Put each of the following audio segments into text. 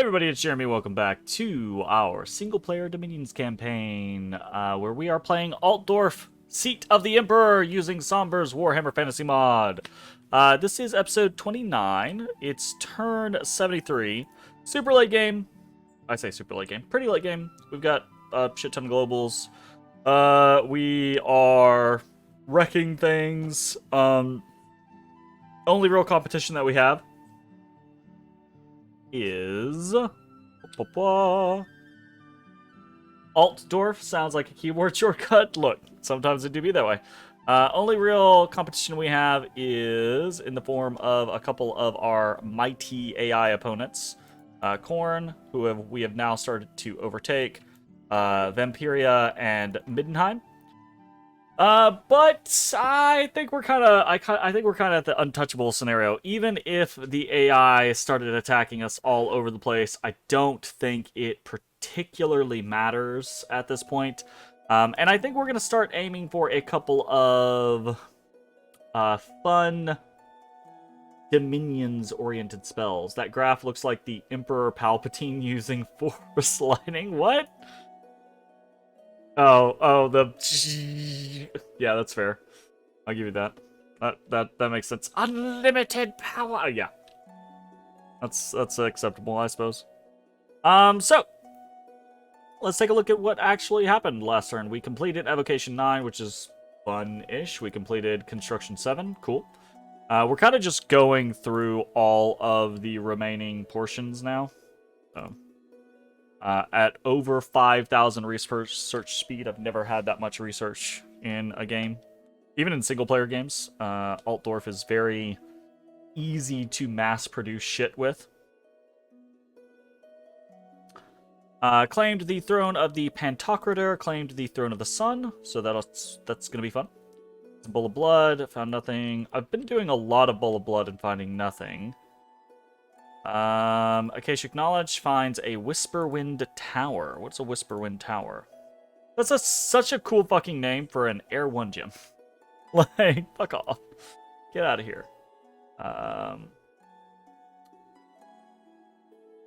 Everybody, it's Jeremy. Welcome back to our single-player Dominions campaign, where we are playing Altdorf, Seat of the Emperor, using Sombre's Warhammer Fantasy Mod. This is episode 29. It's turn 73. Super late game. I say super late game. Pretty late game. We've got a shit ton of globals. We are wrecking things. Only real competition that we have is Altdorf. Sounds like a keyboard shortcut. Look, sometimes it do be that way. Only real competition we have is in the form of a couple of our mighty AI opponents. Korn, who we have now started to overtake, Vampiria, and Middenheim. But I think we're kind of at the untouchable scenario. Even if the AI started attacking us all over the place, I don't think it particularly matters at this point. And I think we're gonna start aiming for a couple of fun Dominions-oriented spells. That graph looks like the Emperor Palpatine using Force Lightning. What? Oh, yeah, that's fair. I'll give you that. That makes sense. Unlimited power. Yeah, that's acceptable, I suppose. So let's take a look at what actually happened last turn. We completed Evocation 9, which is fun-ish. We completed Construction 7. Cool. We're kind of just going through all of the remaining portions now. At over 5,000 research speed. I've never had that much research in a game. Even in single-player games, Altdorf is very easy to mass-produce shit with. Claimed the throne of the Pantocrator, claimed the throne of the sun, so that's going to be fun. Bowl of Blood, found nothing. I've been doing a lot of Bowl of Blood and finding nothing. Akashic Knowledge finds a Whisperwind Tower. What's a Whisperwind Tower? That's such a cool fucking name for an Air 1 gem. Like, fuck off. Get out of here.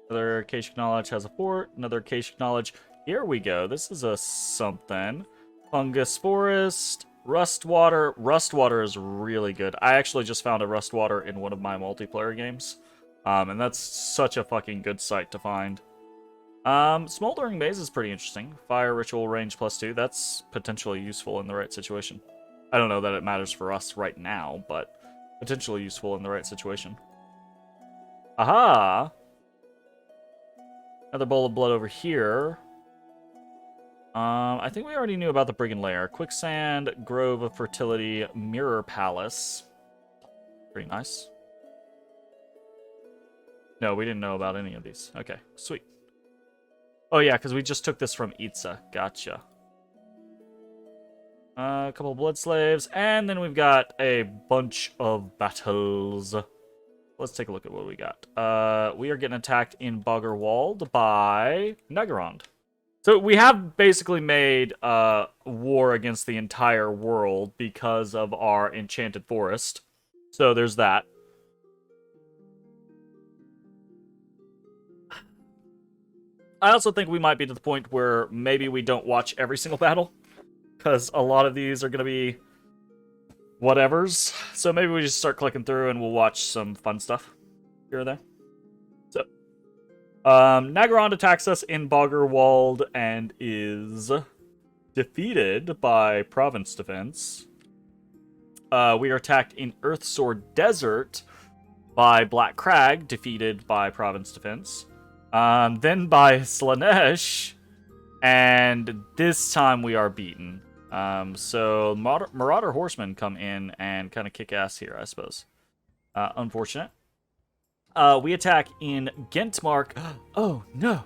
Another Akashic Knowledge has a fort. Another Akashic Knowledge. Here we go. This is a something. Fungus Forest. Rustwater. Rustwater is really good. I actually just found a Rustwater in one of my multiplayer games. And that's such a fucking good site to find. Smoldering Maze is pretty interesting. Fire Ritual Range +2. That's potentially useful in the right situation. I don't know that it matters for us right now, but potentially useful in the right situation. Aha! Another Bowl of Blood over here. I think we already knew about the Brigand Lair. Quicksand, Grove of Fertility, Mirror Palace. Pretty nice. No, we didn't know about any of these. Okay, sweet. Oh yeah, because we just took this from Itza. Gotcha. A couple of Blood Slaves, and then we've got a bunch of battles. Let's take a look at what we got. We are getting attacked in Boggerwald by Nagarond. So we have basically made war against the entire world because of our Enchanted Forest. So there's that. I also think we might be to the point where maybe we don't watch every single battle, because a lot of these are going to be whatevers. So maybe we just start clicking through and we'll watch some fun stuff here or there. So, Nagarond attacks us in Boggerwald and is defeated by Province Defense. We are attacked in Earthsword Desert by Black Crag, defeated by Province Defense. Then by Slanesh, and this time we are beaten. So Marauder Horsemen come in and kind of kick ass here, I suppose. Unfortunate. We attack in Gentmark. Oh, no.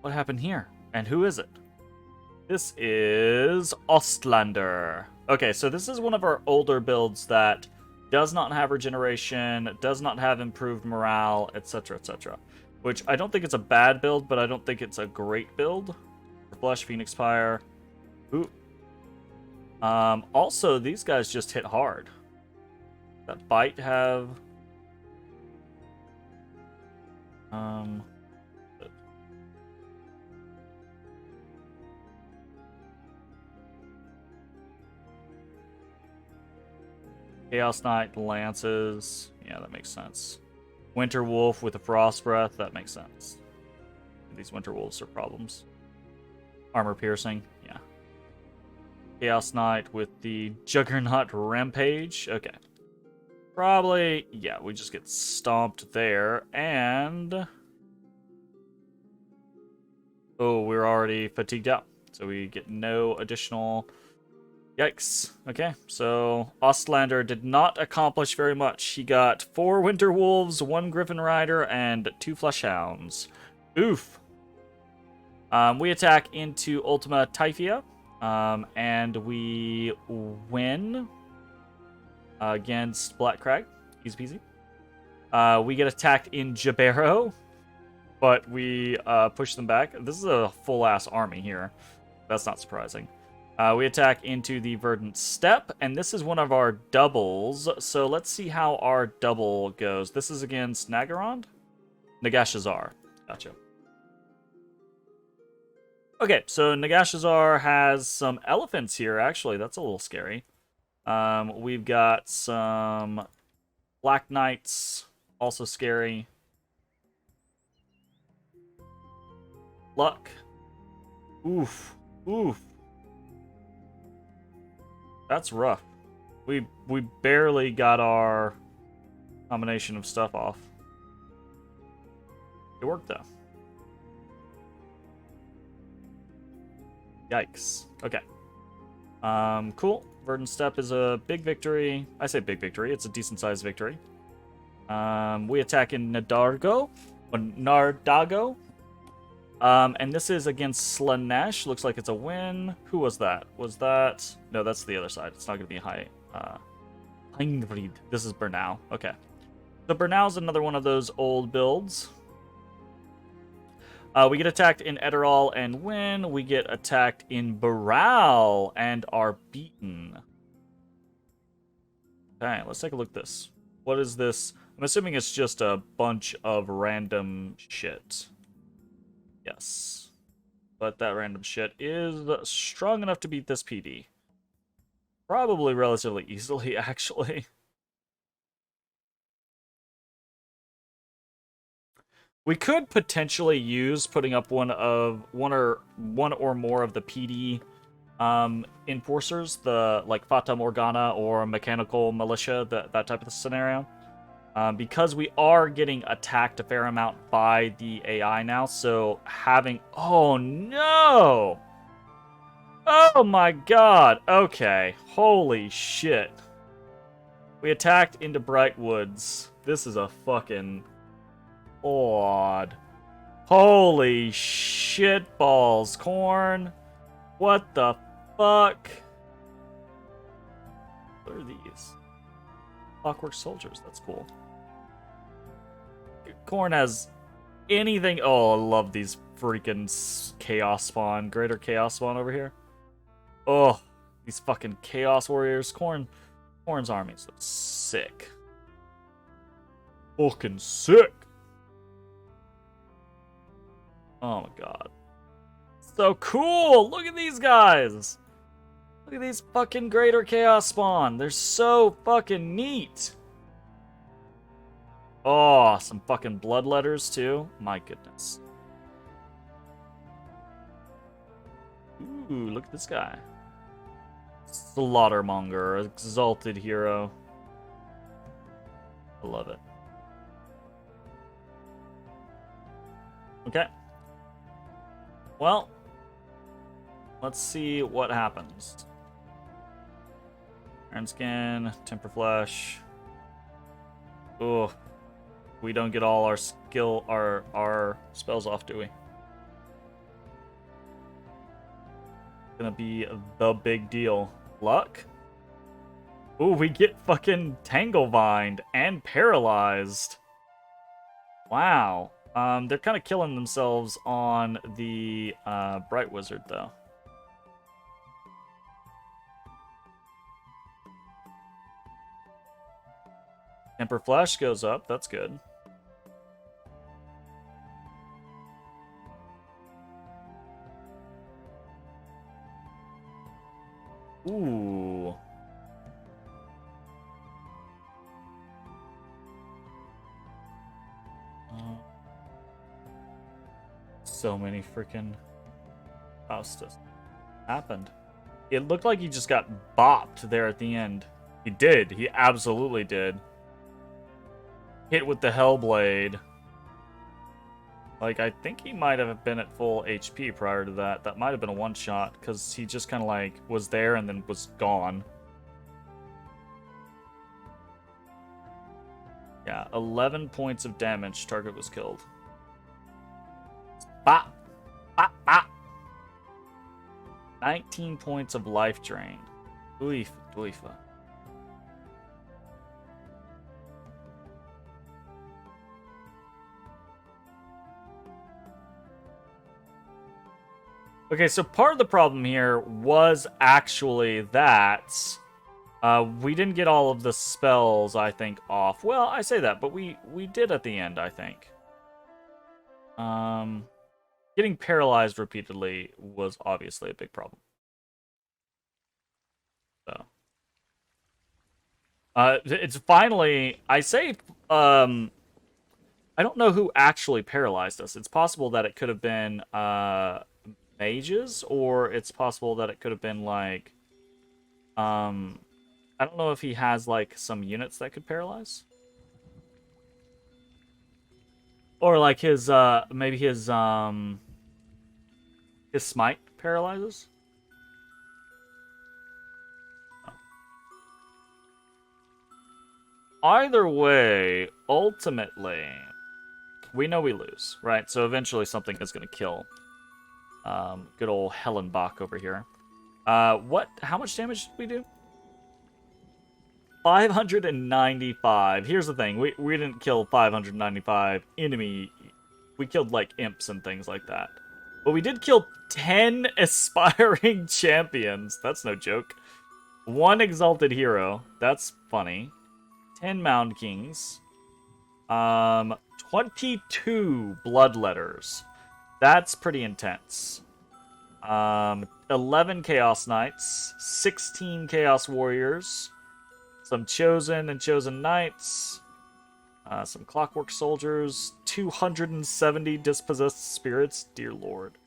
What happened here? And who is it? This is Ostlander. Okay, so this is one of our older builds that does not have regeneration, does not have improved morale, etc., etc. Which I don't think it's a bad build, but I don't think it's a great build. Flesh, Phoenix Pyre. Ooh. Also, these guys just hit hard. That Bite have... Um, Chaos Knight lances. Yeah, that makes sense. Winter Wolf with a Frost Breath. That makes sense. These Winter Wolves are problems. Armor Piercing. Yeah. Chaos Knight with the Juggernaut Rampage. Okay. Probably, yeah, we just get stomped there, and... Oh, we're already fatigued out, so we get no additional... Yikes. Okay, so Ostlander did not accomplish very much. He got 4 Winter Wolves, 1 Griffin Rider, and 2 Fleshhounds. Oof. We attack into Ultima Typhia, and we win against Black Crag. Easy peasy. We get attacked in Jabero, but we push them back. This is a full-ass army here. That's not surprising. We attack into the Verdant Steppe, and this is one of our doubles. So let's see how our double goes. This is against Nagarond? Nagashazar. Gotcha. Okay, so Nagashazar has some elephants here, actually. That's a little scary. We've got some Black Knights, also scary. Luck. Oof. Oof. That's rough. We barely got our combination of stuff off. It worked, though. Yikes. Okay. Cool. Verdant Steppe is a big victory. I say big victory. It's a decent-sized victory. We attack in Nardago. And this is against Slanesh. Looks like it's a win. Who was that? Was that... No, that's the other side. It's not going to be high. Heinried. This is Bernau. Okay. So Bernau's another one of those old builds. We get attacked in Eterol and win. We get attacked in Baral and are beaten. Okay, let's take a look at this. What is this? I'm assuming it's just a bunch of random shit. Yes. But that random shit is strong enough to beat this PD. Probably relatively easily, actually. We could potentially use putting up one or more of the PD enforcers, the like Fata Morgana or Mechanical Militia, that type of scenario. Because we are getting attacked a fair amount by the AI now, so having... Oh, no! Oh, my God! Okay. Holy shit. We attacked into Bright Woods. This is a fucking... odd. Holy shit balls, Corn. What the fuck? What are these? Clockwork Soldiers. That's cool. Corn has anything. Oh, I love these freaking Chaos Spawn. Greater Chaos Spawn over here. Oh, these fucking Chaos Warriors. Corn's armies look sick. Fucking sick. Oh my god. So cool! Look at these guys! Look at these fucking Greater Chaos Spawn. They're so fucking neat. Oh, some fucking bloodletters too. My goodness. Ooh, look at this guy. Slaughtermonger, exalted hero. I love it. Okay. Well, let's see what happens. Iron Skin, Temper Flesh. Ooh. We don't get all our our spells off, do we? Gonna be the big deal. Luck? Ooh, we get fucking Tanglevined and paralyzed. Wow. They're kind of killing themselves on the Bright Wizard, though. Temper Flash goes up. That's good. Ooh. So many freaking Faustus happened. It looked like he just got bopped there at the end. He did. He absolutely did. Hit with the Hellblade. Like, I think he might have been at full HP prior to that. That might have been a one-shot, because he just kind of, like, was there and then was gone. Yeah, 11 points of damage. Target was killed. Bop! Bop! Bop! 19 points of life drained. Oof, oofa. Okay, so part of the problem here was actually that we didn't get all of the spells, I think, off. Well, I say that, but we did at the end, I think. Getting paralyzed repeatedly was obviously a big problem. So, it's finally, I say, I don't know who actually paralyzed us. It's possible that it could have been mages, or it's possible that it could have been like, I don't know if he has like some units that could paralyze. Or like his, maybe his smite paralyzes? Either way, ultimately, we know we lose, right? So eventually something is going to kill good old Hellenbach over here. How much damage did we do? 595. Here's the thing. We didn't kill 595 enemy. We killed, like, imps and things like that. But we did kill 10 aspiring champions. That's no joke. 1 exalted hero. That's funny. 10 mound kings. 22 bloodletters. That's pretty intense. 11 chaos knights. 16 chaos warriors. Some chosen and chosen knights. Some clockwork soldiers. 270 dispossessed spirits. Dear lord.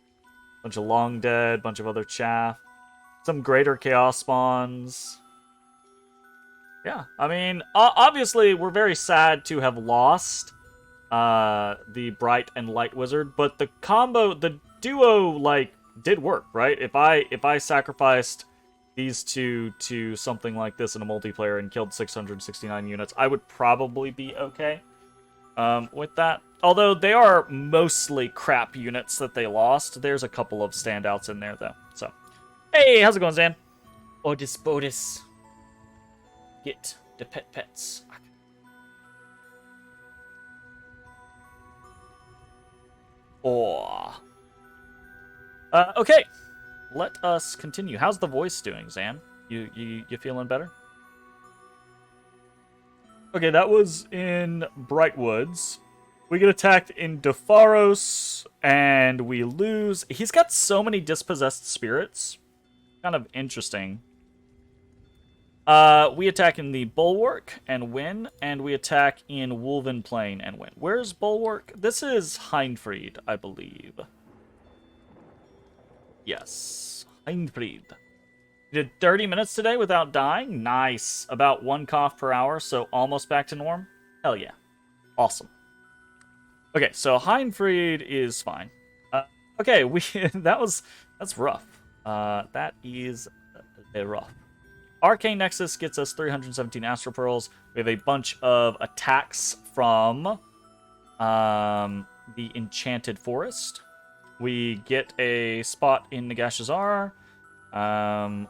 Bunch of long dead. Bunch of other chaff. Some greater chaos spawns. Yeah, I mean, obviously we're very sad to have lost the bright and light wizard, but the combo, the duo, like, did work, right? If I sacrificed these two to something like this in a multiplayer and killed 669 units, I would probably be okay with that. Although they are mostly crap units that they lost. There's a couple of standouts in there, though. So, hey, how's it going, Zan? Odis Bodis. Get the pets. Oh. Okay. Let us continue. How's the voice doing, Zan? You feeling better? Okay, that was in Brightwoods. We get attacked in Defaros, and we lose. He's got so many dispossessed spirits. Kind of interesting. We attack in the Bulwark and win, and we attack in Wolven Plain and win. Where's Bulwark? This is Heinfried, I believe. Yes, Heinfried. You did 30 minutes today without dying? Nice. About 1 cough per hour, so almost back to norm? Hell yeah. Awesome. Okay, so Heinfried is fine. Okay, that's rough. That is rough. Arcane Nexus gets us 317 Astral Pearls. We have a bunch of attacks from the Enchanted Forest. We get a spot in Nagashazar. I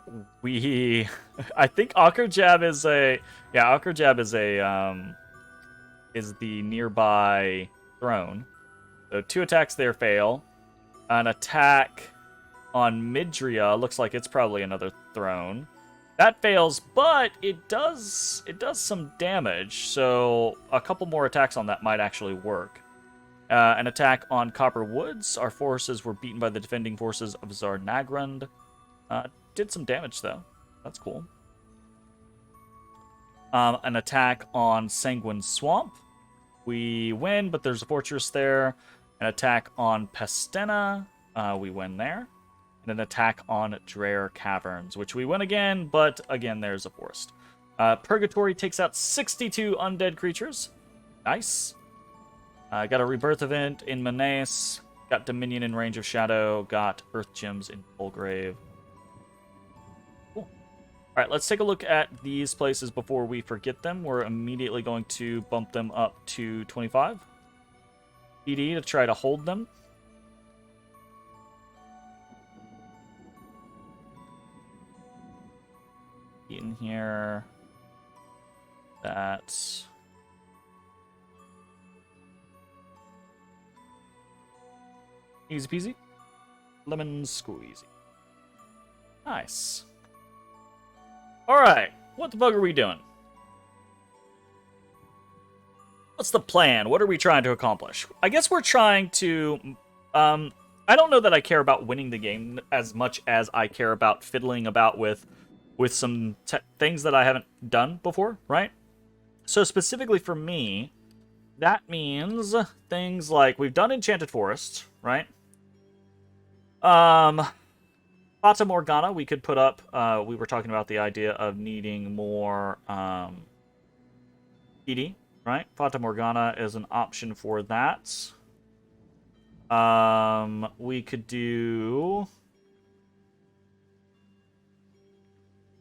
think Akerjab is the nearby throne. So 2 attacks there fail. An attack on Midria looks like it's probably another throne. That fails, but it does some damage, so a couple more attacks on that might actually work. An attack on Copper Woods. Our forces were beaten by the defending forces of Zarnagrund. Did some damage, though. That's cool. An attack on Sanguine Swamp. We win, but there's a fortress there. An attack on Pestena. We win there. And an attack on Dreher Caverns, which we win again, but again, there's a forest. Purgatory takes out 62 undead creatures. Nice. Got a rebirth event in Menace. Got Dominion in Range of Shadow. Got Earth Gems in Fulgrave. Cool. Alright, let's take a look at these places before we forget them. We're immediately going to bump them up to 25. PD to try to hold them. In here. That's... Easy peasy. Lemon squeezy. Nice. Alright. What the fuck are we doing? What's the plan? What are we trying to accomplish? I guess we're trying to... I don't know that I care about winning the game as much as I care about fiddling about with some things that I haven't done before, right? So specifically for me, that means things like we've done Enchanted Forest, right? Fata Morgana, we could put up. We were talking about the idea of needing more PD, right? Fata Morgana is an option for that. We could do...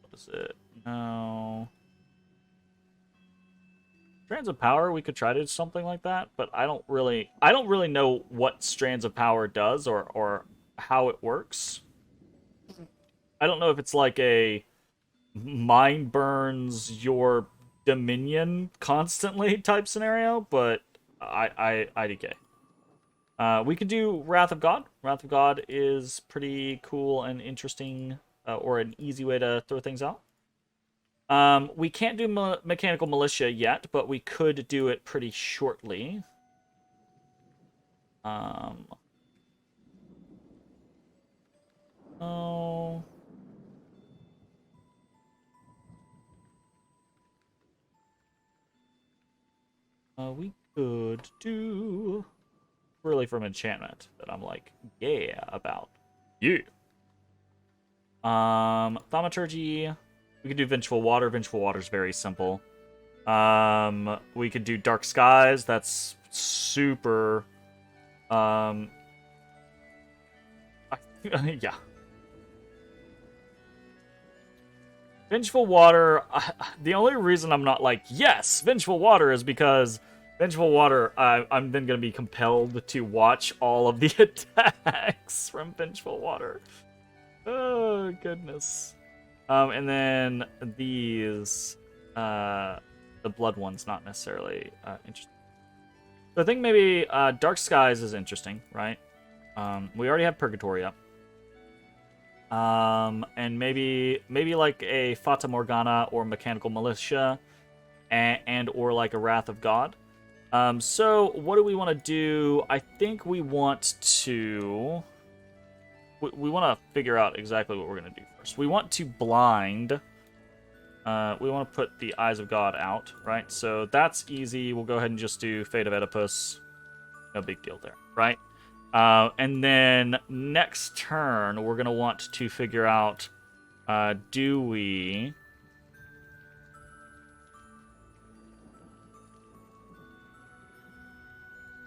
What is it? No... Strands of Power, we could try to do something like that, but I don't really know what Strands of Power does or how it works. I don't know if it's like a mind burns your dominion constantly type scenario, but IDK. We could do Wrath of God. Wrath of God is pretty cool and interesting, or an easy way to throw things out. We can't do Mechanical Militia yet, but we could do it pretty shortly. Oh. We could do really from enchantment that I'm like, yeah, about. Yeah. Thaumaturgy. We could do Vengeful Water. Vengeful Water is very simple. We could do Dark Skies. That's super. Yeah. Vengeful Water. The only reason I'm not like yes, Vengeful Water is because Vengeful Water. I'm then going to be compelled to watch all of the attacks from Vengeful Water. Oh goodness. And then these, the blood one's not necessarily interesting. So I think maybe Dark Skies is interesting, right? We already have Purgatory up. And maybe like a Fata Morgana or Mechanical Militia, and or like a Wrath of God. So what do we want to do? I think we want to... We want to figure out exactly what we're going to do first. We want to blind. We want to put the Eyes of God out, right? So that's easy. We'll go ahead and just do Fate of Oedipus. No big deal there, right? And then next turn, we're going to want to figure out, do we...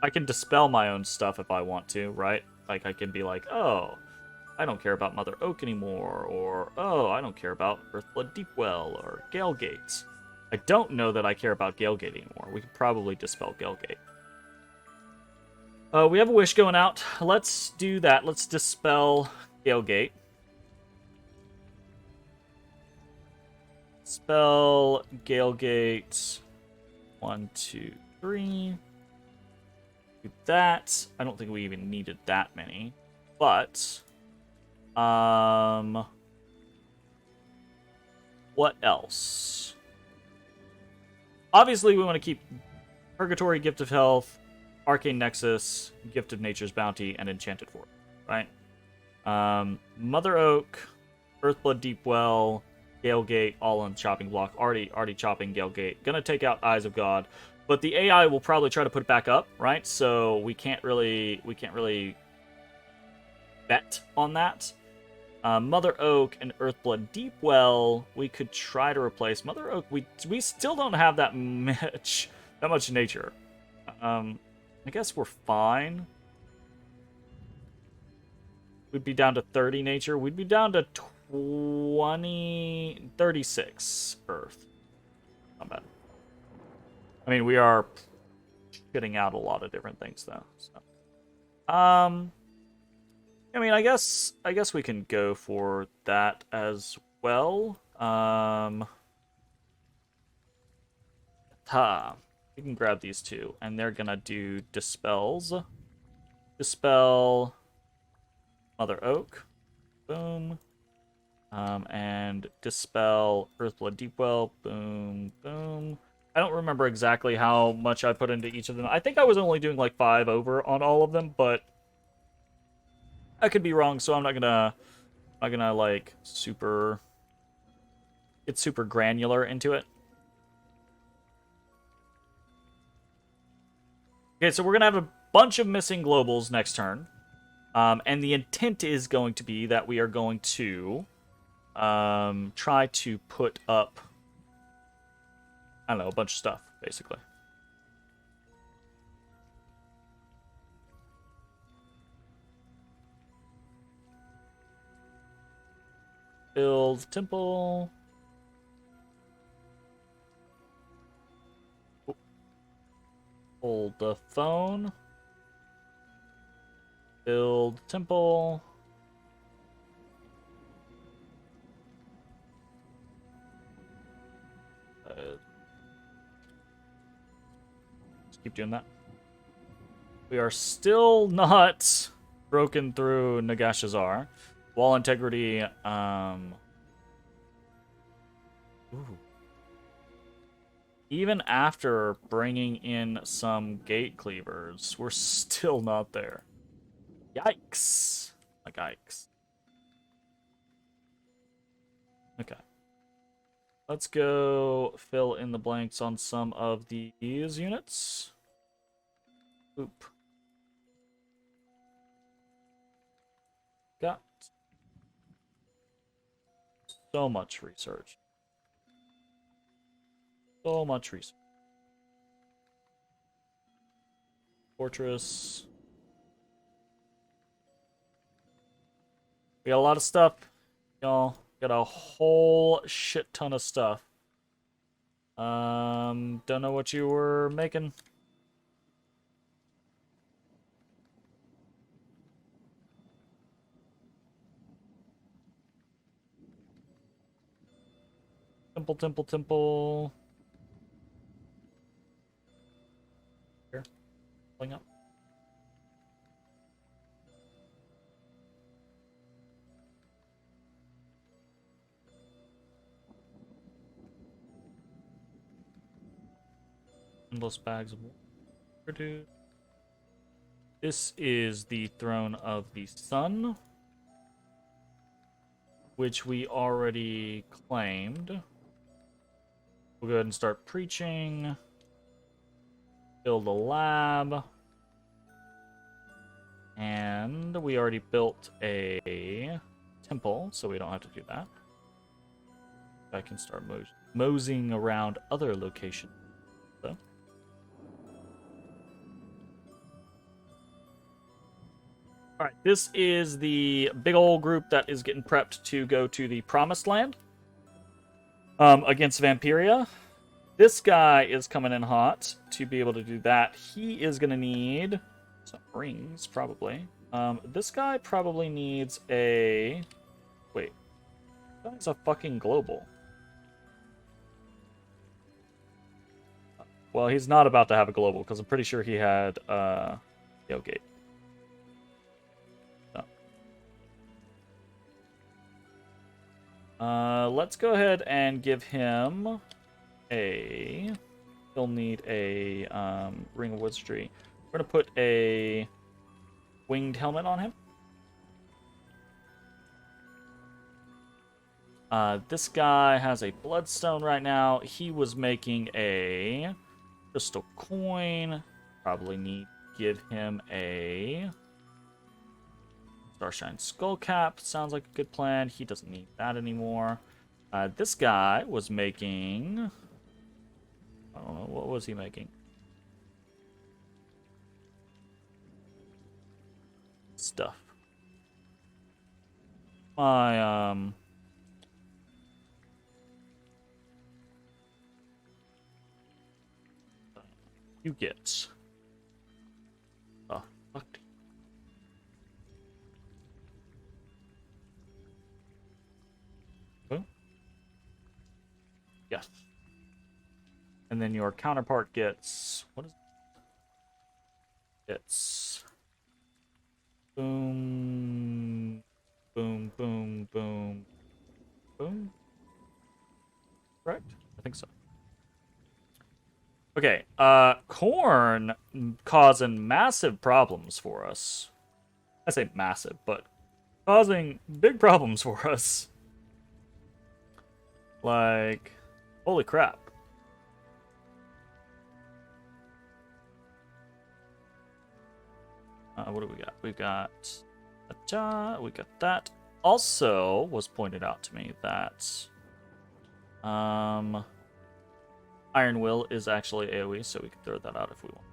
I can dispel my own stuff if I want to, right? Like, I can be like, oh... I don't care about Mother Oak anymore, or, oh, I don't care about Earthblood Deepwell, or Galegate. I don't know that I care about Galegate anymore. We could probably dispel Galegate. We have a wish going out. Let's do that. Let's dispel Galegate. Spell Galegate. 1, 2, 3. Do that. I don't think we even needed that many, but... what else? Obviously, we want to keep Purgatory, Gift of Health, Arcane Nexus, Gift of Nature's Bounty, and Enchanted Forest, right? Mother Oak, Earthblood Deepwell, Galegate, all on chopping block. Already chopping Galegate. Gonna take out Eyes of God, but the AI will probably try to put it back up, right? So we can't really bet on that. Mother Oak and Earthblood Deepwell, we could try to replace. Mother Oak, we still don't have that much nature. I guess we're fine. We'd be down to 30 nature. We'd be down to 36 Earth. Not bad. I mean, we are getting out a lot of different things though. So, I mean, I guess we can go for that as well. We can grab these two, and they're gonna do dispels. Dispel Mother Oak. Boom. And dispel Earthblood Deepwell. Boom, boom. I don't remember exactly how much I put into each of them. I think I was only doing like 5 over on all of them, but I could be wrong, so I'm not gonna like get super granular into it. Okay, so we're gonna have a bunch of missing globals next turn. And the intent is going to be that we are going to try to put up, I don't know, a bunch of stuff, basically. Build temple. Hold the phone. Build temple. Just keep doing that. We are still not broken through Nagashazar. Wall integrity, ooh. Even after bringing in some gate cleavers, we're still not there. Yikes. Like, yikes. Okay. Let's go fill in the blanks on some of these units. Oop. Got so much research. So much research. Fortress. We got a lot of stuff, y'all. Got a whole shit ton of stuff. Don't know what you were making. Temple. Here. Pulling up. Endless bags of water, dude. This is the Throne of the Sun, which we already claimed. We'll go ahead and start preaching. Build a lab. And we already built a temple, so we don't have to do that. I can start moseying around other locations. So. Alright, this is the big old group that is getting prepped to go to the Promised Land against Vampiria. This guy is coming in hot to be able to do that. He is going to need some rings, probably. This guy probably needs a... Wait. That's a fucking global. Well, he's not about to have a global, because I'm pretty sure he had Gate. Let's go ahead and give him a... He'll need a Ring of Wizardry. We're going to put a winged helmet on him. This guy has a bloodstone right now. He was making a crystal coin. Probably need to give him a Starshine Skullcap. Sounds like a good plan. He doesn't need that anymore. This guy was making... I don't know, what was he making? Stuff. You get... Oh, fuck. Oh. Yes. And then your counterpart gets... What is it? It's... Boom... Boom, boom, boom... Boom? Correct? I think so. Okay, corn causing massive problems for us. I say massive, but causing big problems for us. Like, holy crap. What do we got? We've got... we got that. Also, was pointed out to me that... Iron Will is actually AoE, so we can throw that out if we want.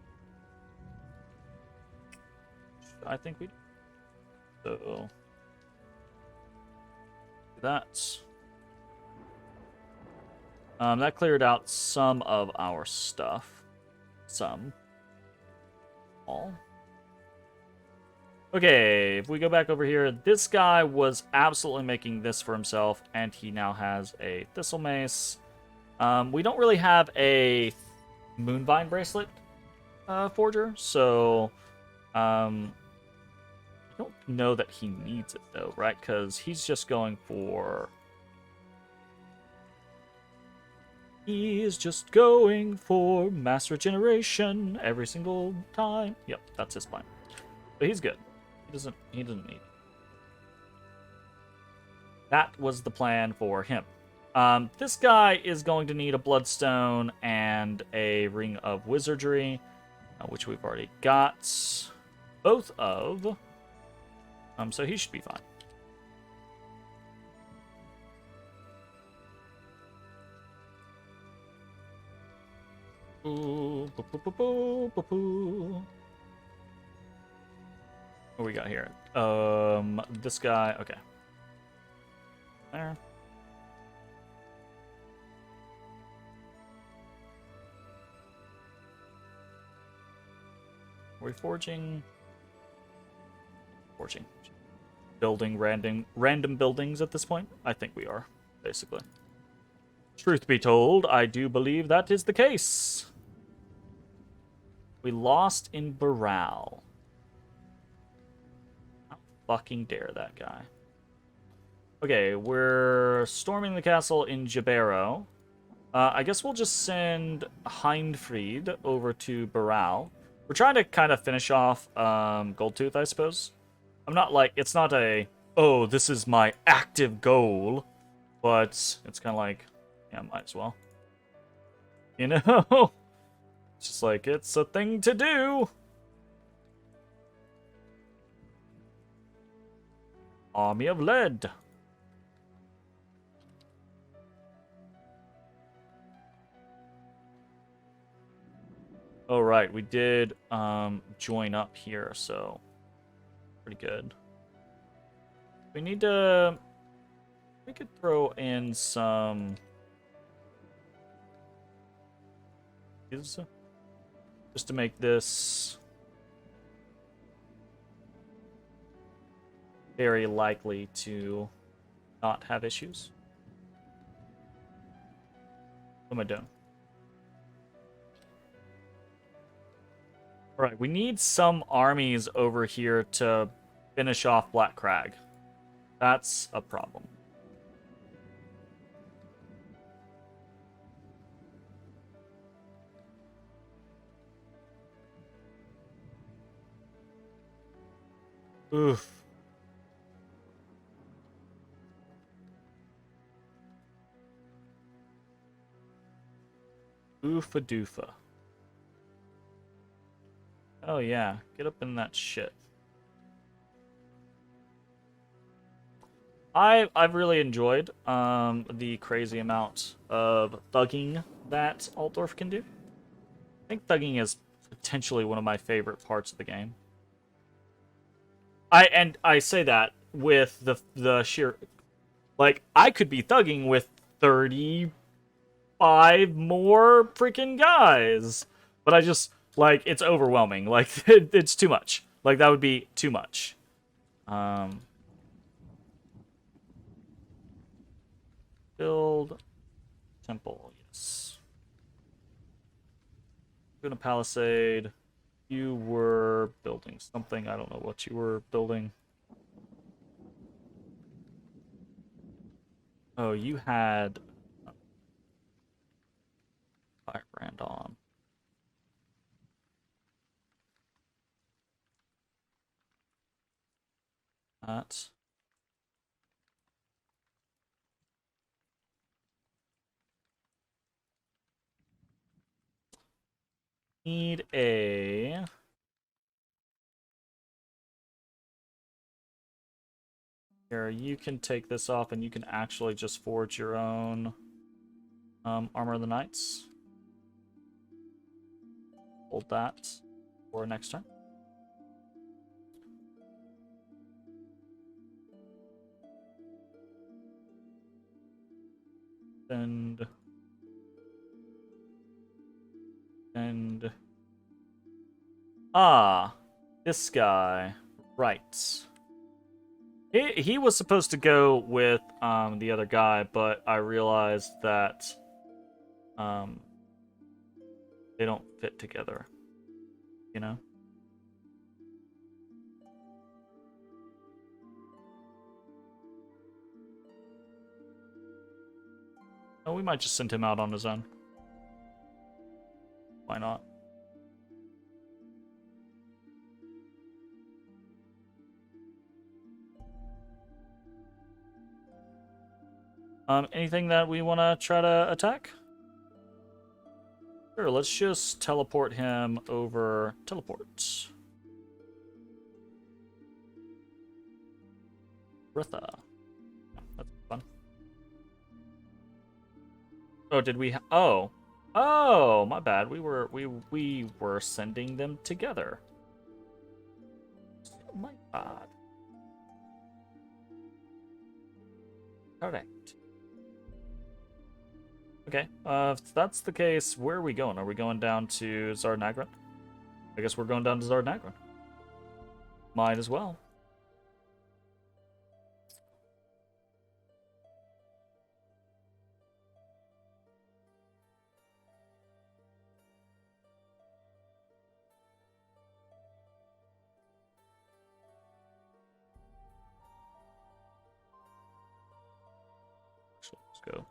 I think we do. So... do that. That cleared out some of our stuff. Some. All. Okay, if we go back over here, this guy was absolutely making this for himself, and he now has a Thistle Mace. We don't really have a Moonvine Bracelet forger, so I don't know that he needs it, though, right? Because he's just going for... He's just going for mass regeneration every single time. Yep, that's his plan. But he's good. He doesn't need it. That was the plan for him. This guy is going to need a Bloodstone and a Ring of Wizardry, which we've already got both of. So he should be fine. Boo, boo, boo, boo, boo, boo. What we got here? This guy. Okay. There. Are we forging? Forging. Building random buildings at this point? I think we are, basically. Truth be told, I do believe that is the case. We lost in Baral. How fucking dare that guy. Okay, we're storming the castle in Jabero. I guess we'll just send Hindfried over to Baral. We're trying to kind of finish off Goldtooth, I suppose. I'm not like, it's not a, oh, this is my active goal, but it's kind of like, yeah, might as well. You know? It's just like, it's a thing to do. Army of Lead. Oh, right, we did join up here, so pretty good. We need to... We could throw in some... just to make this very likely to not have issues. What am I doing? Alright, we need some armies over here to finish off Black Crag. That's a problem. Oof. Oofa doofa. Oh yeah, get up in that shit. I've really enjoyed the crazy amount of thugging that Altdorf can do. I think thugging is potentially one of my favorite parts of the game. I say that with the sheer, like, I could be thugging with 35 more freaking guys, but I just, like, it's overwhelming. Like, it's too much. Like, that would be too much. Build temple, yes. Gonna palisade. You were building something. I don't know what you were building. Oh, you had firebrand on. That. Need a... Here, you can take this off and you can actually just forge your own Armor of the Knights. Hold that for next turn. And this guy, right? He was supposed to go with the other guy, but I realized that they don't fit together, you know? Oh, we might just send him out on his own. Why not? Anything that we want to try to attack? Sure, let's just teleport him over. Teleport. Ritha. That's fun. Oh, did we? Oh, my bad. We were sending them together. Oh my bad. Correct. Okay, if that's the case, where are we going? Are we going down to Zardnagran? I guess we're going down to Zardnagran. Might as well. So let's go.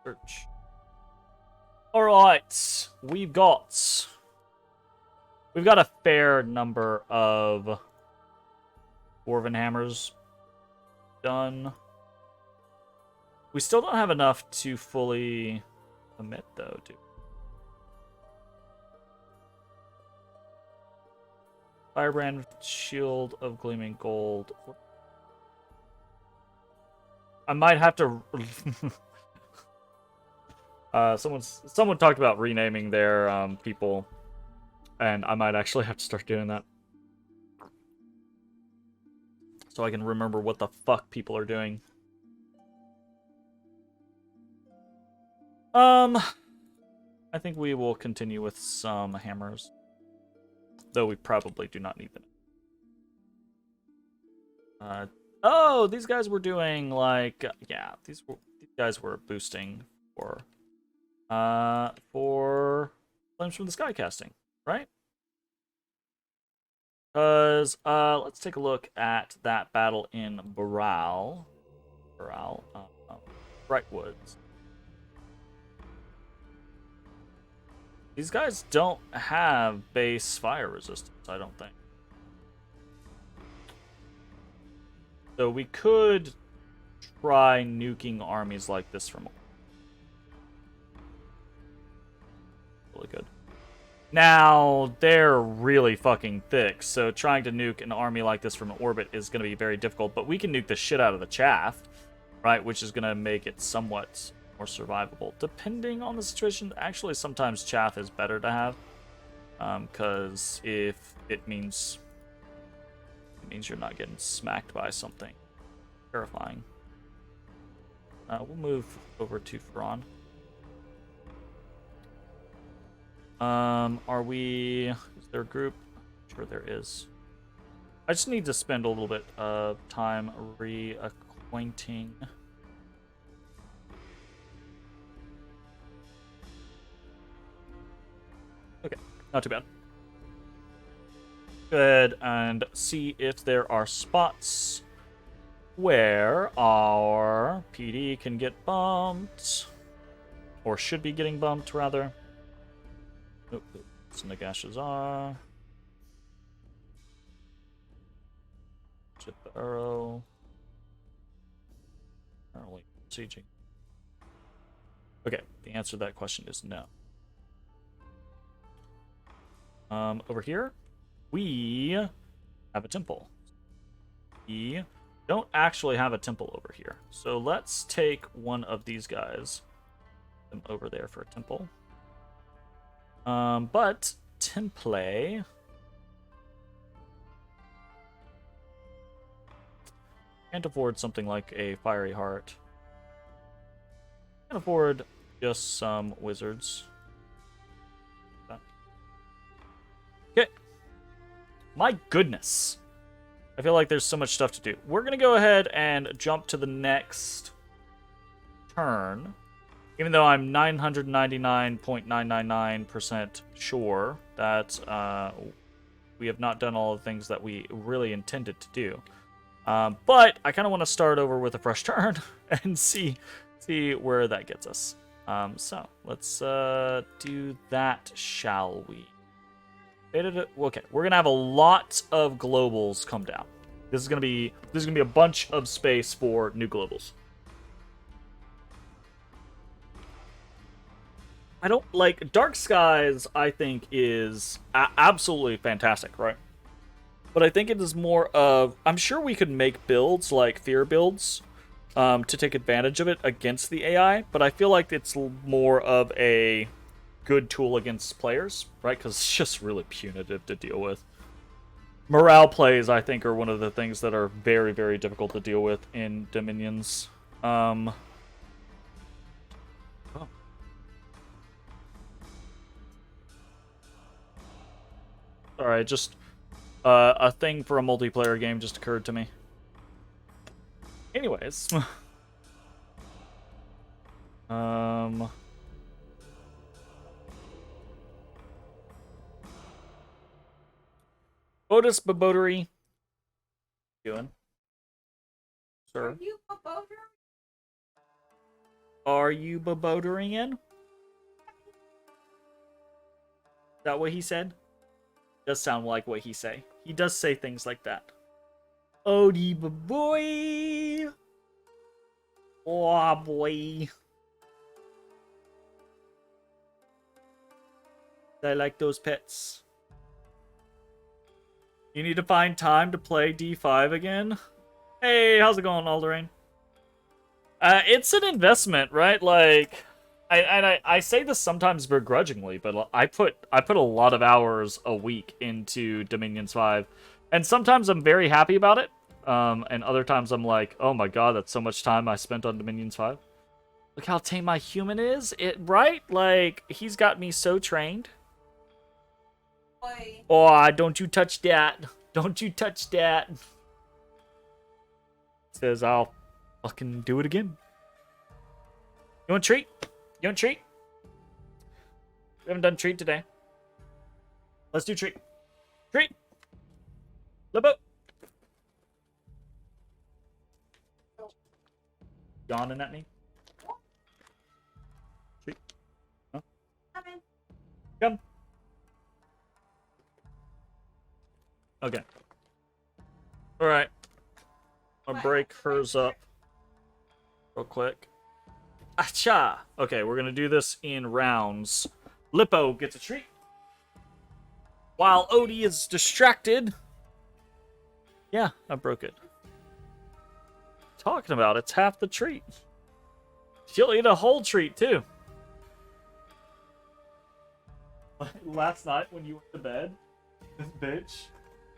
Search. Alright, we've got a fair number of Dwarven Hammers done. We still don't have enough to fully commit, though, dude. Firebrand, Shield of Gleaming Gold. I might have to... someone talked about renaming their people, and I might actually have to start doing that, so I can remember what the fuck people are doing. I think we will continue with some hammers, though we probably do not need them. Oh, these guys were doing, like, yeah, these guys were boosting for Flames from the Sky casting, right? Because, let's take a look at that battle in Brightwoods. These guys don't have base fire resistance, I don't think. So we could try nuking armies like this from... really good. Now, they're really fucking thick, so trying to nuke an army like this from an orbit is going to be very difficult, but we can nuke the shit out of the chaff, right, which is going to make it somewhat more survivable. Depending on the situation, actually, sometimes chaff is better to have, because if it means you're not getting smacked by something terrifying. We'll move over to Ferran. Is there a group? Sure there is. I just need to spend a little bit of time reacquainting. Okay, not too bad. Good, and see if there are spots where our PD can get bumped. Or should be getting bumped, rather. Oh, Nagash's are. Chip the arrow. Apparently sieging. Okay, the answer to that question is no. Over here, we have a temple. We don't actually have a temple over here. So let's take one of these guys. Them over there for a temple. But temple can't afford something like a fiery heart. Can't afford just some wizards. Okay. My goodness. I feel like there's so much stuff to do. We're gonna go ahead and jump to the next turn. Even though I'm 999.999% sure that we have not done all the things that we really intended to do. But I kind of want to start over with a fresh turn and see where that gets us. So let's do that, shall we? Okay, we're gonna have a lot of globals come down. This is gonna be a bunch of space for new globals. I don't like Dark Skies. I think is absolutely fantastic, right? But I think it is more of, I'm sure we could make builds like fear builds to take advantage of it against the AI, but I feel like it's more of a good tool against players, right? Because it's just really punitive to deal with. Morale plays, I think, are one of the things that are very, very difficult to deal with in Dominions. Alright, just a thing for a multiplayer game just occurred to me. Anyways. Otis Babotery. Doing? Sir? Are you babotering? Are you babotering? Is that what he said? Does sound like what he say. He does say things like that. Odie boy. Oh boy. I like those pets. You need to find time to play D5 again. Hey, how's it going, Alderain? It's an investment, right? Like, I say this sometimes begrudgingly, but I put a lot of hours a week into Dominions 5, and sometimes I'm very happy about it, and other times I'm like, oh my god, that's so much time I spent on Dominions 5. Look how tame my human is, right? Like, he's got me so trained. Boy. Oh, don't you touch that. Don't you touch that. Says I'll fucking do it again. You want a treat? You want a treat? We haven't done treat today. Let's do treat. Treat! Libo! Yawning at me? Treat. Huh? Come. Okay. Alright. I'll break hers up real quick. Acha! Okay, we're gonna do this in rounds. Lippo gets a treat. While Odie is distracted. Yeah, I broke it. Talking about it's half the treat. She'll eat a whole treat too. Last night when you went to bed, this bitch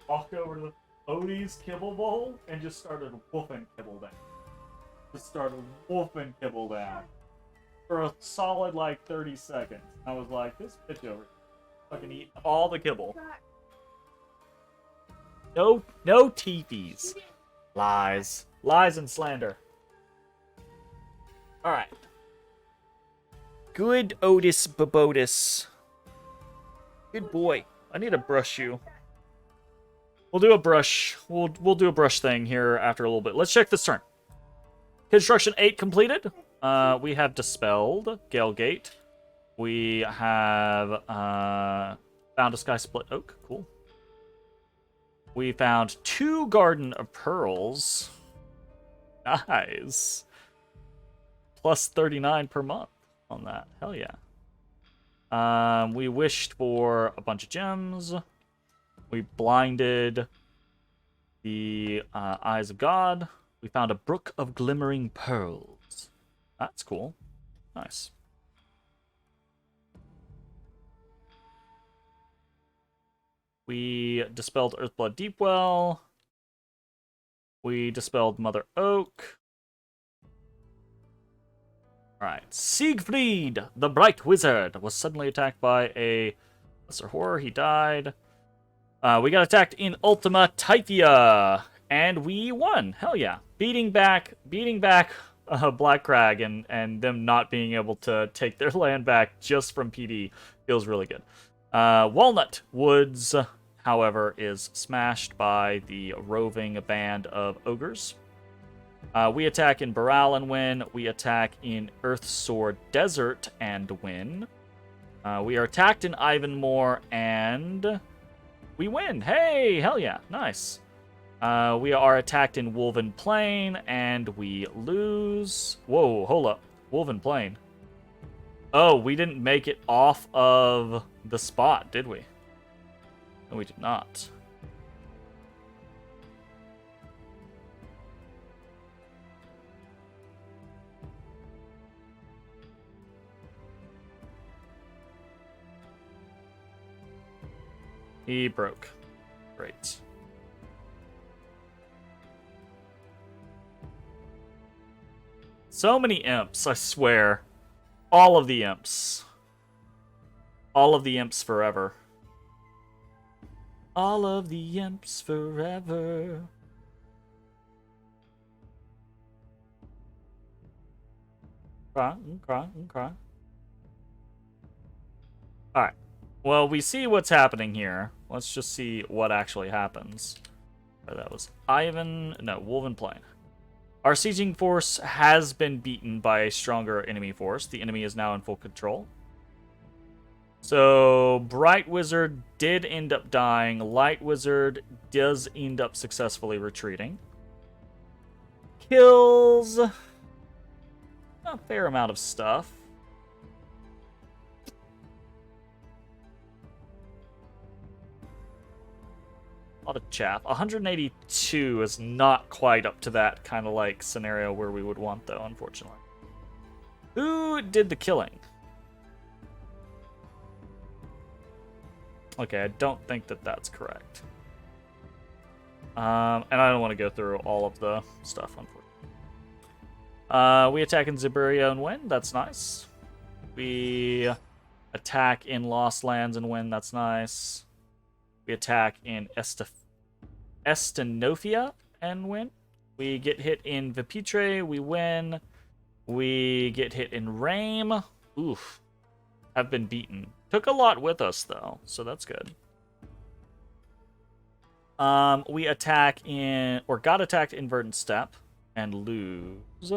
walked over to Odie's kibble bowl and just started wolfing kibble down. Just started wolfing kibble down for a solid like 30 seconds. I was like, this bitch over here fucking eat all the kibble. No teepees. Lies. Lies and slander. Alright. Good Otis Bobotis. Good boy. I need to brush you. We'll do a brush. We'll do a brush thing here after a little bit. Let's check this turn. Construction 8 completed. We have Dispelled, Galegate. We have found a Sky Split Oak. Cool. We found 2 Garden of Pearls. Nice. Plus 39 per month on that. Hell yeah. We wished for a bunch of gems. We blinded the Eyes of God. We found a Brook of Glimmering Pearls. That's cool. Nice. We dispelled Earthblood Deepwell. We dispelled Mother Oak. Alright. Siegfried, the Bright Wizard, was suddenly attacked by a Lesser Horror. He died. We got attacked in Ultima Typhia, and we won. Hell yeah. Beating back Black Crag and them not being able to take their land back just from PD feels really good. Walnut Woods, however, is smashed by the roving band of ogres. We attack in Baral and win. We attack in Earthsword Desert and win. We are attacked in Ivanmore and we win. Hey, hell yeah, nice. We are attacked in Wolven Plain and we lose. Whoa, hold up. Wolven Plain. Oh, we didn't make it off of the spot, did we? No, we did not. He broke. Great. So many imps, I swear. All of the imps. All of the imps forever. All of the imps forever. Cry. Alright. Well, we see what's happening here. Let's just see what actually happens. That was Wolven Plain. Our sieging force has been beaten by a stronger enemy force. The enemy is now in full control. So, Bright Wizard did end up dying. Light Wizard does end up successfully retreating. Kills a fair amount of stuff. A lot of chaff. 182 is not quite up to that kind of like scenario where we would want, though, unfortunately. Who did the killing? Okay, I don't think that that's correct. And I don't want to go through all of the stuff, unfortunately. We attack in Ziburia and win. That's nice. We attack in Lost Lands and win. That's nice. We attack in Estenofia and win. We get hit in Vipitre. We win. We get hit in Rame. Oof. Have been beaten. Took a lot with us, though, so that's good. We attack in... Or got attacked in Verdant Steppe and lose.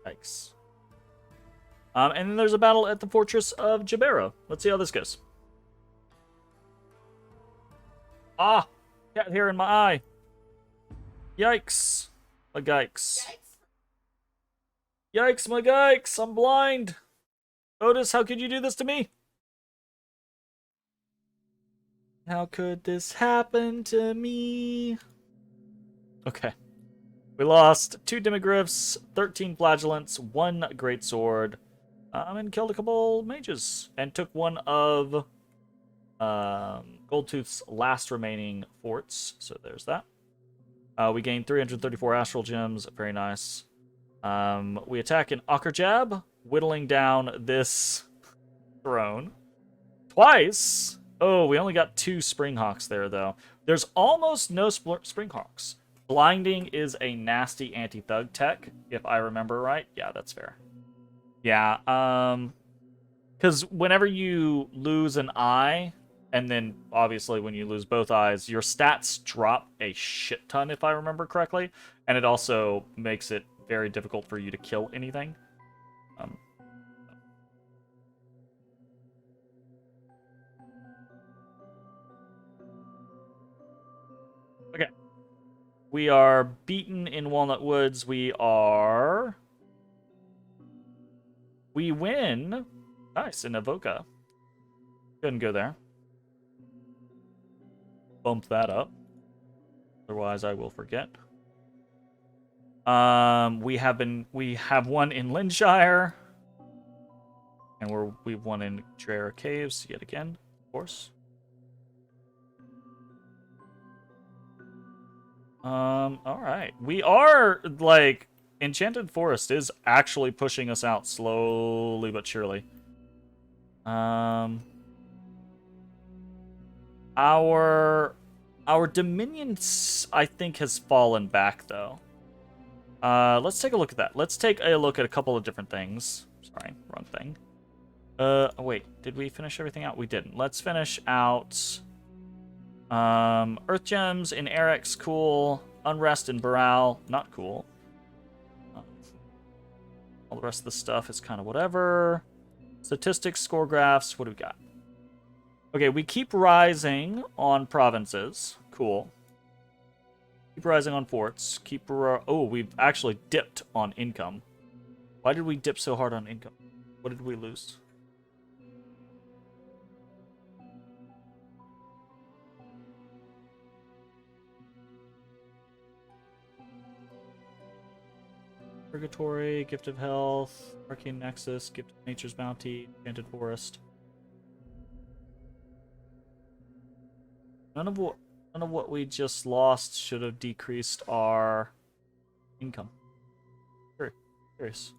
Yikes. And then there's a battle at the Fortress of Jabera. Let's see how this goes. Ah! Cat hair in my eye. Yikes. My gikes. Yikes, my gikes. I'm blind. Otis, how could you do this to me? How could this happen to me? Okay. We lost 2 demigryphs, 13 flagellants, 1 greatsword, and killed a couple mages, and took one of Goldtooth's last remaining forts. So there's that. We gained 334 astral gems. Very nice. We attack an Ockerjab, whittling down this throne. Twice! Oh, we only got 2 Springhawks there, though. There's almost no Springhawks. Blinding is a nasty anti-thug tech, if I remember right. Yeah, that's fair. Yeah, because whenever you lose an eye, and then obviously when you lose both eyes, your stats drop a shit ton, if I remember correctly, and it also makes it very difficult for you to kill anything. Okay. We are beaten in Walnut Woods. We win. Nice, in Avoca. Couldn't go there. Bumped that up. Otherwise, I will forget. We have one in Linshire. And we've won in Drare Caves yet again, of course. Alright. We are, like, Enchanted Forest is actually pushing us out slowly but surely. Our Dominion, I think, has fallen back, though. Let's take a look at that. Let's take a look at a couple of different things. Sorry, wrong thing. Wait, did we finish everything out? We didn't. Let's finish out... Earth Gems in Eric's, cool. Unrest in Baral, not cool. All the rest of the stuff is kind of whatever. Statistics, score graphs, what do we got? Okay, we keep rising on provinces. Cool. Keep rising on forts. Oh, we've actually dipped on income. Why did we dip so hard on income? What did we lose? Purgatory, Gift of Health, Arcane Nexus, Gift of Nature's Bounty, Enchanted Forest. None of what we just lost should have decreased our income. Curious.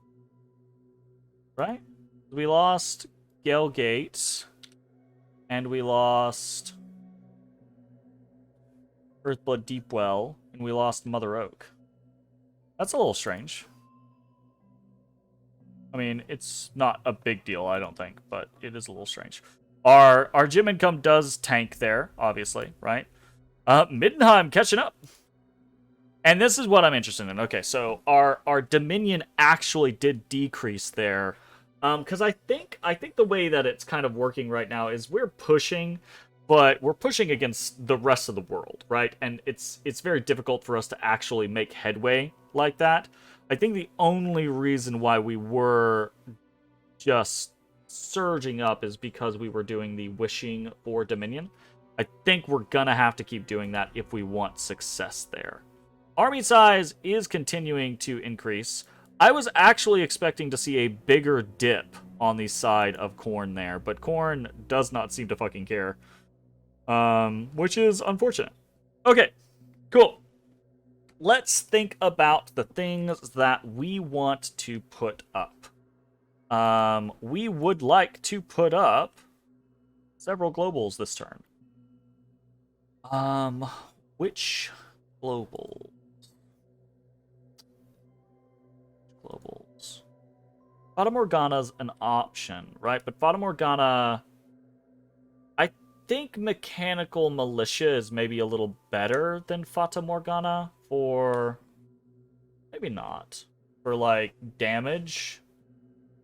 Right? We lost Galegate, and we lost Earthblood Deepwell, and we lost Mother Oak. That's a little strange. I mean, it's not a big deal, I don't think, but it is a little strange. Our gym income does tank there, obviously, right? Middenheim catching up. And this is what I'm interested in. Okay, so our Dominion actually did decrease there. Because I think the way that it's kind of working right now is we're pushing, but we're pushing against the rest of the world, right? And it's very difficult for us to actually make headway like that. I think the only reason why we were just surging up is because we were doing the wishing for Dominion. I think we're gonna have to keep doing that if we want success there. Army size is continuing to increase. I was actually expecting to see a bigger dip on the side of Khorne there, but Khorne does not seem to fucking care. Which is unfortunate. Okay, cool. Let's think about the things that we want to put up. We would like to put up several globals this turn. Which globals? Fata Morgana's an option, right? But Fata Morgana... I think Mechanical Militia is maybe a little better than Fata Morgana for... Maybe not. For, like, damage.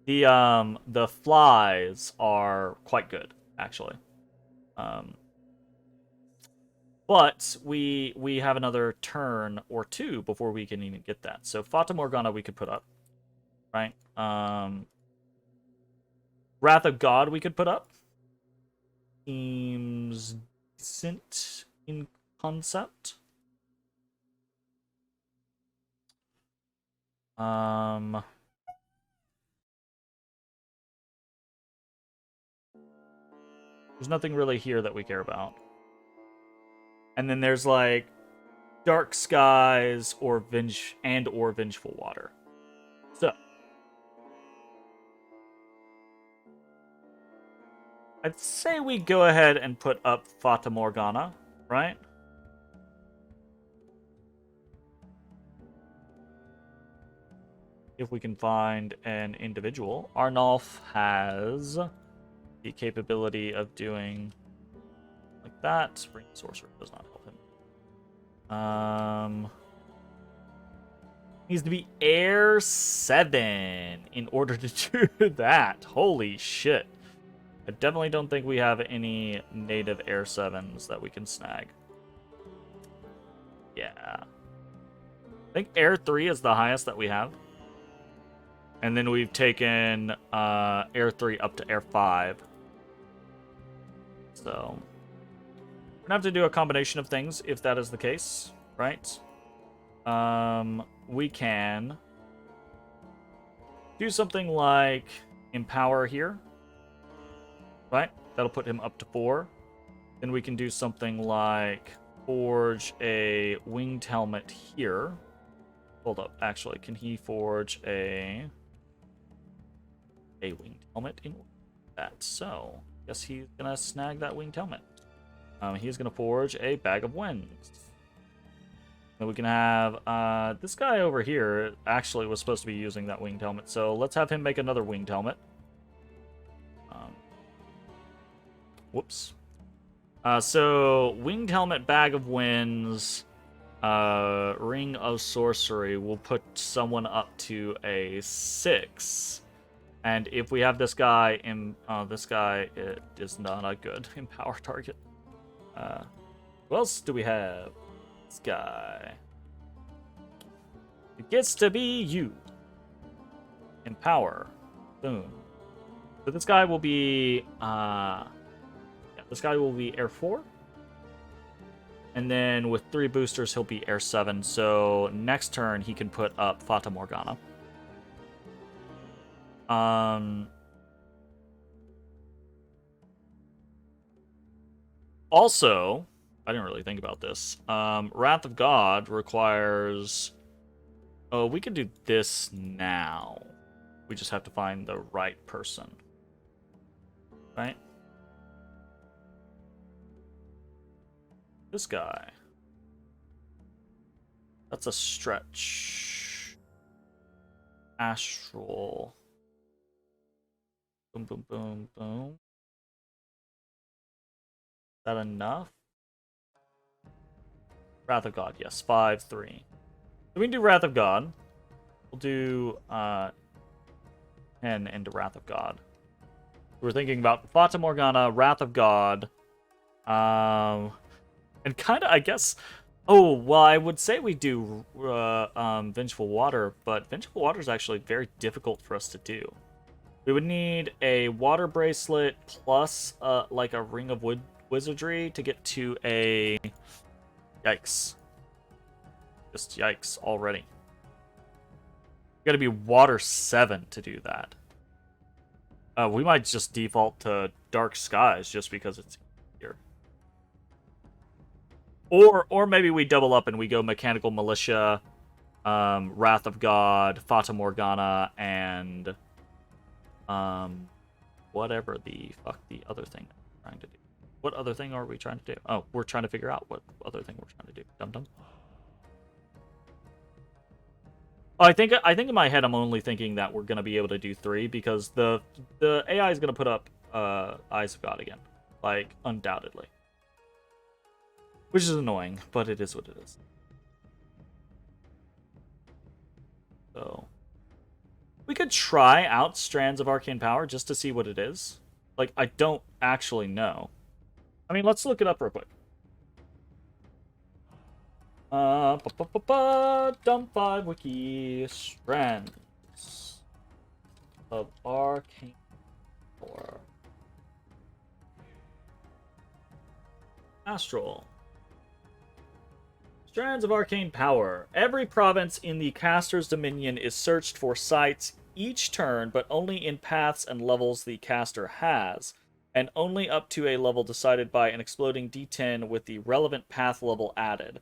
The flies are quite good, actually. But we have another turn or two before we can even get that. So Fata Morgana we could put up, right? Wrath of God we could put up. Seems decent in concept. There's nothing really here that we care about. And then there's like Dark Skies or Vengeful Water. So I'd say we go ahead and put up Fata Morgana, right? If we can find an individual. Arnulf has the capability of doing like that. Ring Sorcerer does not help him. Needs to be Air 7 in order to do that. Holy shit. I definitely don't think we have any native Air 7s that we can snag. Yeah. I think Air 3 is the highest that we have. And then we've taken Air 3 up to Air 5. So we're gonna have to do a combination of things if that is the case, right? We can do something like Empower here, right? That'll put him up to 4. Then we can do something like forge a winged helmet here. Hold up, actually, can he forge a winged helmet in that? So, guess he's gonna snag that winged helmet. He's gonna forge a bag of winds. Then we can have this guy over here actually was supposed to be using that winged helmet, so let's have him make another winged helmet. Whoops. So winged helmet, bag of winds, ring of sorcery will put someone up to a 6. And if we have this guy in, this guy is not a good empower target. Who else do we have? This guy. It gets to be you. Empower. Boom. So this guy will be, this guy will be Air 4. And then with 3 boosters, he'll be Air 7. So next turn, he can put up Fata Morgana. Also, I didn't really think about this. Wrath of God requires... Oh, we could do this now. We just have to find the right person. Right? This guy. That's a stretch. Astral. Boom, boom, boom, boom. Is that enough? Wrath of God, yes. 5, 3. So we can do Wrath of God. We'll do 10 into Wrath of God. We're thinking about Fata Morgana, Wrath of God, and kind of, I guess... Oh, well, I would say we do Vengeful Water, but Vengeful Water is actually very difficult for us to do. We would need a water bracelet plus like a ring of wizardry to get to a... Yikes. Just yikes already. You gotta be water 7 to do that. We might just default to Dark Skies just because it's here. Or maybe we double up and we go Mechanical Militia, Wrath of God, Fata Morgana, and whatever the fuck the other thing I'm trying to do. What other thing are we trying to do? Oh, we're trying to figure out what other thing we're trying to do. Dum-dum. Oh, I think in my head I'm only thinking that we're gonna be able to do 3 because the AI is gonna put up Eyes of God again, like undoubtedly, which is annoying, but it is what it is. So we could try out Strands of Arcane Power just to see what it is. Like, I don't actually know. I mean, let's look it up real quick. Dump 5 wiki. Strands of Arcane Or Astral. Strands of arcane power. Every province in the caster's dominion is searched for sites each turn, but only in paths and levels the caster has, and only up to a level decided by an exploding D10 with the relevant path level added.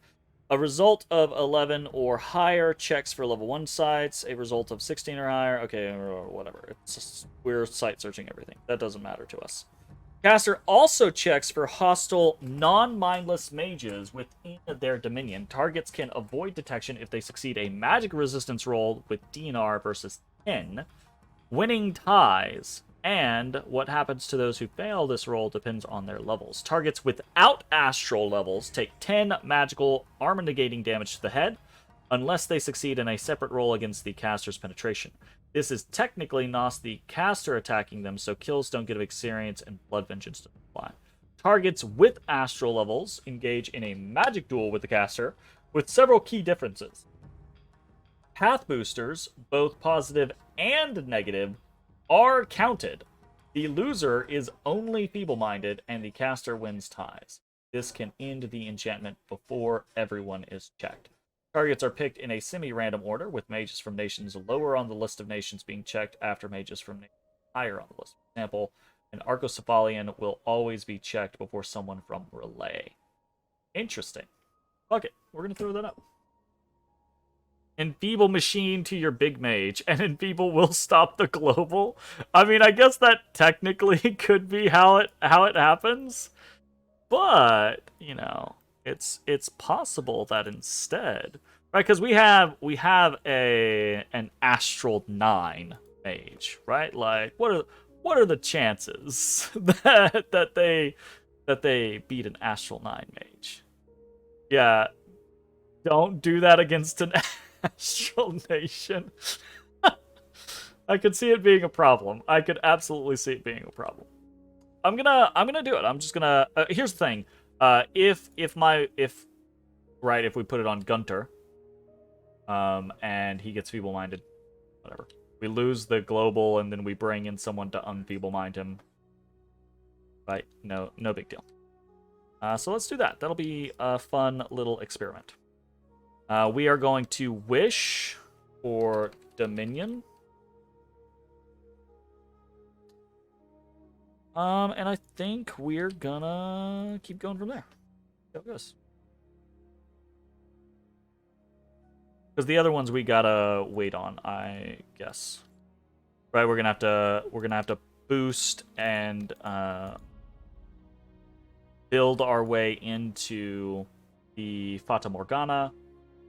A result of 11 or higher checks for level 1 sites. A result of 16 or higher. Okay, or whatever. It's just, we're site searching everything. That doesn't matter to us. Caster also checks for hostile, non-mindless mages within their dominion. Targets can avoid detection if they succeed a magic resistance roll with DNR versus 10. Winning ties. And what happens to those who fail this roll depends on their levels. Targets without astral levels take 10 magical armor-negating damage to the head, unless they succeed in a separate roll against the caster's penetration. This is technically not the caster attacking them, so kills don't get experience and blood vengeance doesn't apply. Targets with astral levels engage in a magic duel with the caster, with several key differences. Path boosters, both positive and negative, are counted. The loser is only feeble-minded, and the caster wins ties. This can end the enchantment before everyone is checked. Targets are picked in a semi-random order, with mages from nations lower on the list of nations being checked after mages from nations higher on the list. For example, an Arcocephalian will always be checked before someone from Relay. Interesting. Fuck it. We're going to throw that up. Enfeeble machine to your big mage, and Enfeeble will stop the global. I mean, I guess that technically could be how it happens, but you know, it's possible that instead, right? Because we have an Astral 9 mage, right? Like, what are the chances that they beat an Astral 9 mage? Yeah, don't do that against an Astral Nation. I could see it being a problem. I could absolutely see it being a problem. I'm gonna do it. I'm just gonna. Here's the thing. If we put it on Gunter, and he gets feeble-minded, whatever. We lose the global, and then we bring in someone to unfeeble-mind him. Right? No big deal. So let's do that. That'll be a fun little experiment. We are going to wish for Dominion. And I think we're gonna keep going from there. See how it goes. Because the other ones we gotta wait on, I guess. Right, we're gonna have to boost and build our way into the Fata Morgana.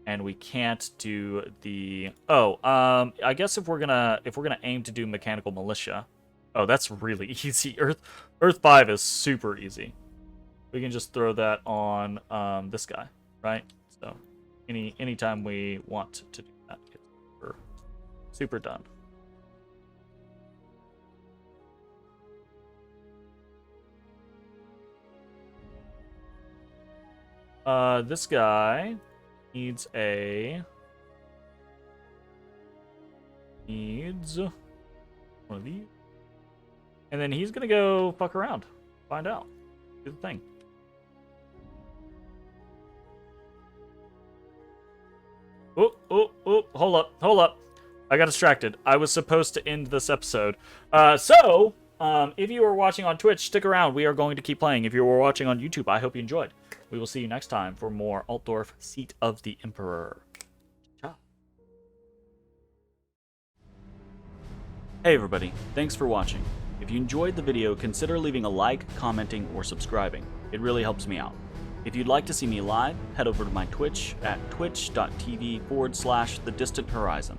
And we can't do the... I guess if we're gonna aim to do Mechanical Militia... Oh, that's really easy. Earth 5 is super easy. We can just throw that on this guy, right? So, anytime we want to do that, it's super done. This guy... needs one of these. And then he's gonna go fuck around. Find out. Do the thing. Oh, hold up. I got distracted. I was supposed to end this episode. So, if you were watching on Twitch, stick around. We are going to keep playing. If you were watching on YouTube, I hope you enjoyed. We will see you next time for more Altdorf, Seat of the Emperor. Ciao. Hey everybody, thanks for watching. If you enjoyed the video, consider leaving a like, commenting, or subscribing. It really helps me out. If you'd like to see me live, head over to my Twitch at twitch.tv/thedistanthorizon.